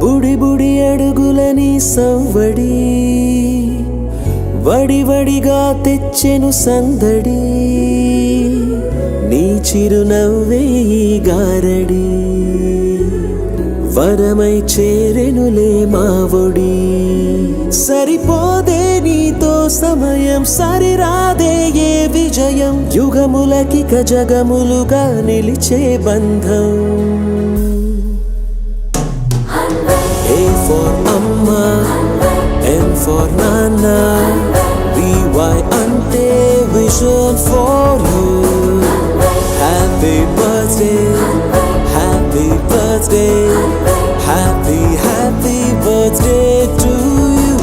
బుడి బుడి అడుగులని సవ్వడి వడివడిగా తెచ్చెను సందడి నీ చిరునవ్వే ఈ గారడి వరమై చేరెనులే మావొడి సరిపోదే నీతో సమయం సరిరాదే ఏ విజయం యుగములకిక జగములుగా నిలిచే బంధం A for Amma, N for Nana, VY ante vision for you. Happy birthday, happy birthday, happy birthday to you.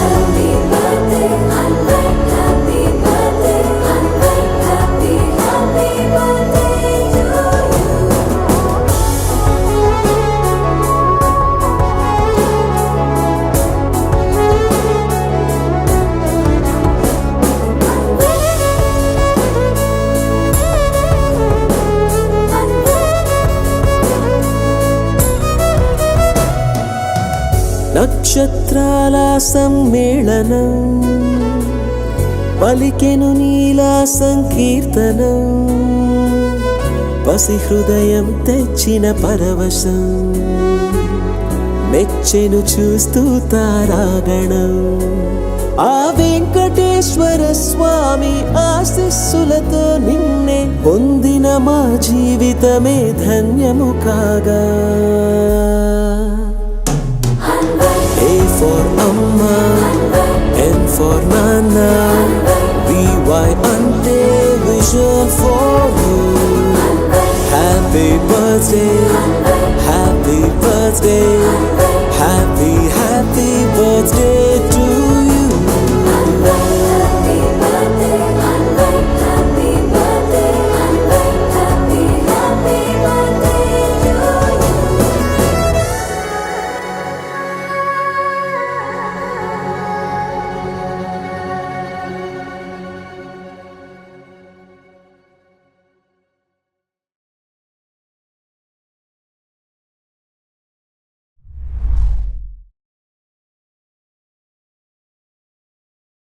Happy birthday, happy birthday, happy birthday to you. నక్షత్రాల సమ్మేళనం పలికెను నీలా సంకీర్తనం పసి హృదయం తెచ్చిన పరవశం మెచ్చెను చూస్తూ తారాగణం ఆ వెంకటేశ్వర స్వామి ఆశీస్సులతో నిన్నే పొందిన మా జీవితమే ధన్యము కాగా A for Amma, N for Nana, VY ante vision for you. Happy birthday, happy birthday, happy birthday